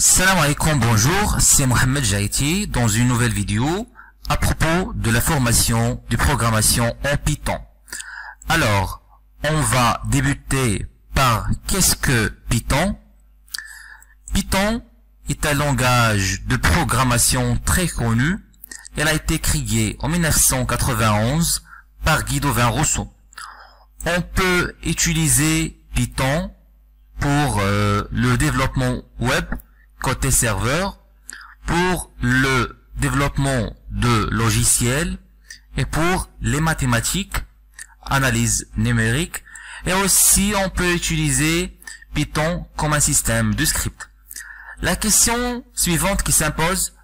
Salam alaikum, bonjour, c'est Mohamed Jaïti dans une nouvelle vidéo à propos de la formation de programmation en Python. Alors, on va débuter par qu'est-ce que Python? Python est un langage de programmation très connu. Elle a été créée en 1991 par Guido van Rossum. On peut utiliser Python pour le développement web côté serveur, pour le développement de logiciels et pour les mathématiques, analyse numérique, et aussi on peut utiliser Python comme un système de script. La question suivante qui s'impose,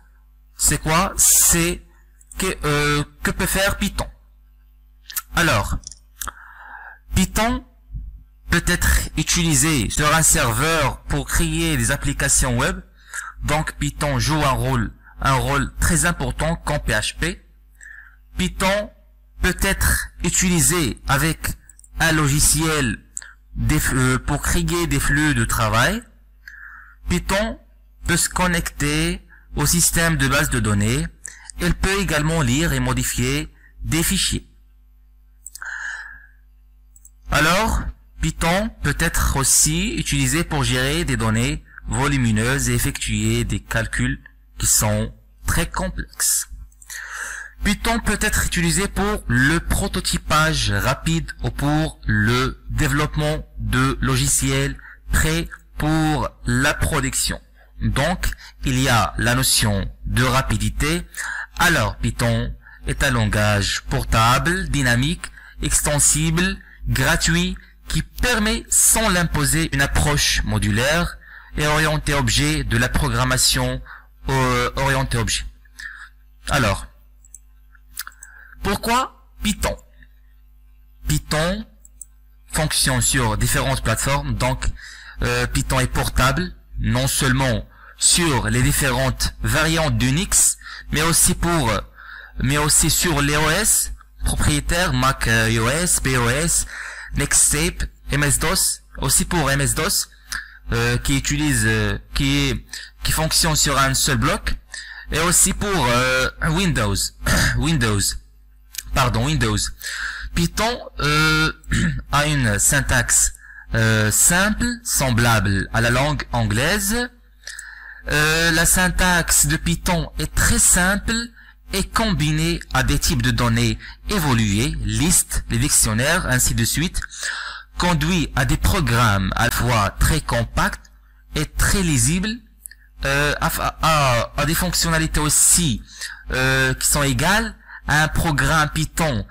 c'est quoi? C'est que peut faire Python? Alors, Python peut être utilisé sur un serveur pour créer des applications web. Donc Python joue un rôle très important comme PHP. Python peut être utilisé avec un logiciel pour créer des flux de travail. Python peut se connecter au système de base de données. Elle peut également lire et modifier des fichiers. Alors, Python peut être aussi utilisé pour gérer des données volumineuses et effectuer des calculs qui sont très complexes. Python peut être utilisé pour le prototypage rapide ou pour le développement de logiciels prêts pour la production. Donc, il y a la notion de rapidité. Alors, Python est un langage portable, dynamique, extensible, gratuit, qui permet sans l'imposer une approche modulaire et orientée objet de la programmation orientée objet. Alors, pourquoi Python? Python fonctionne sur différentes plateformes, donc Python est portable, non seulement sur les différentes variantes d'Unix, mais aussi sur les OS propriétaires, Mac OS, POS, Nextstep, MS-DOS, aussi pour MS-DOS, qui fonctionne sur un seul bloc, et aussi pour Windows. Python a une syntaxe simple, semblable à la langue anglaise. La syntaxe de Python est très simple et combinée à des types de données évoluées, listes, les dictionnaires, ainsi de suite, conduit à des programmes à la fois très compacts et très lisibles, à des fonctionnalités aussi qui sont égales à un programme Python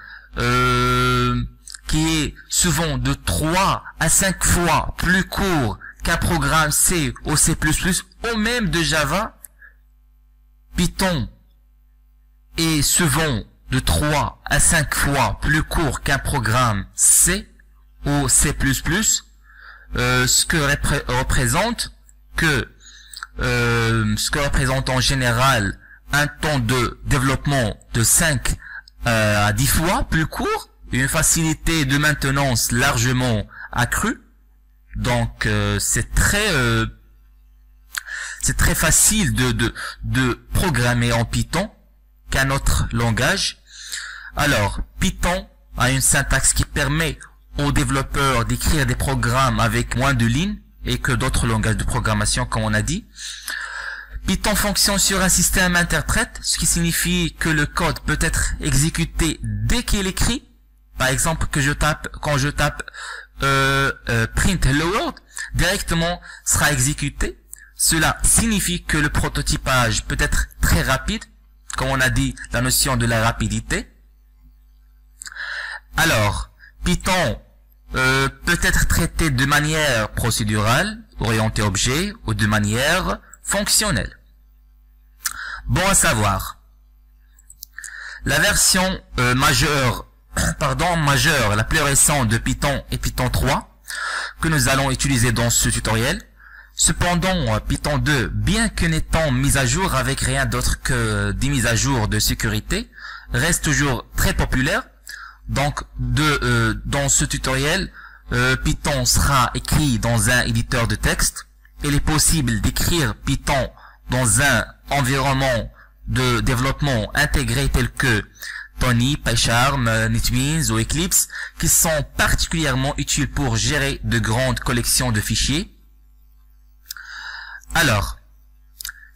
qui est souvent de 3 à 5 fois plus court qu'un programme C ou C++ ou même de Java. Python est souvent de 3 à 5 fois plus court qu'un programme C ou C++, ce que représente en général un temps de développement de 5 à 10 fois plus court, une facilité de maintenance largement accrue. Donc c'est très facile de programmer en Python qu'un autre langage. Alors, Python a une syntaxe qui permet aux développeurs d'écrire des programmes avec moins de lignes et que d'autres langages de programmation, comme on a dit. Python fonctionne sur un système interprète, ce qui signifie que le code peut être exécuté dès qu'il est écrit. Par exemple, quand je tape print hello world, directement sera exécuté. Cela signifie que le prototypage peut être très rapide, comme on a dit, la notion de la rapidité. Alors, Python peut être traité de manière procédurale, orientée objet, ou de manière fonctionnelle. Bon à savoir, la version majeure, la plus récente de Python est Python 3, que nous allons utiliser dans ce tutoriel. Cependant, Python 2, bien que n'étant mise à jour avec rien d'autre que des mises à jour de sécurité, reste toujours très populaire. Donc, dans ce tutoriel, Python sera écrit dans un éditeur de texte il est possible d'écrire Python dans un environnement de développement intégré tel que Tony, PyCharm, NetBeans ou Eclipse, qui sont particulièrement utiles pour gérer de grandes collections de fichiers. Alors,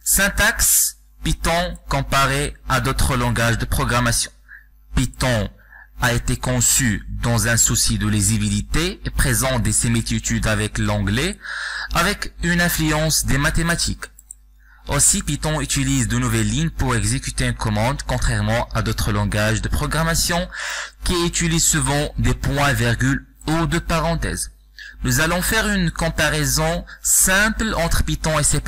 syntaxe Python comparé à d'autres langages de programmation. Python a été conçu dans un souci de lisibilité et présente des similitudes avec l'anglais, avec une influence des mathématiques. Aussi, Python utilise de nouvelles lignes pour exécuter une commande, contrairement à d'autres langages de programmation qui utilisent souvent des points, virgules ou de parenthèses. Nous allons faire une comparaison simple entre Python et C++.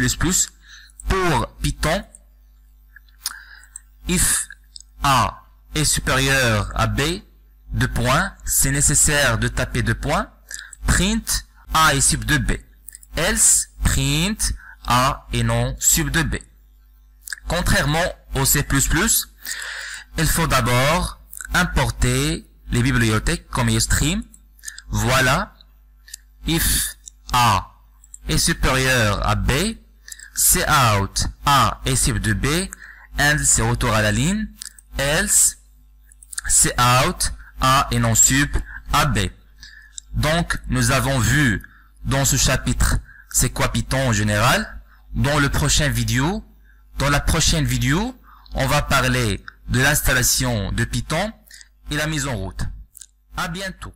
Pour Python, if A est supérieur à B, deux points, c'est nécessaire de taper deux points, print A est sub de B, else print A et non sub de B. Contrairement au C++, il faut d'abord importer les bibliothèques comme IOStream. Voilà, if A est supérieur à B, cout A est sub de B, and c'est retour à la ligne, else cout A et non sub à B. Donc, nous avons vu dans ce chapitre c'est quoi Python en général. Dans la prochaine vidéo, on va parler de l'installation de Python et la mise en route. À bientôt.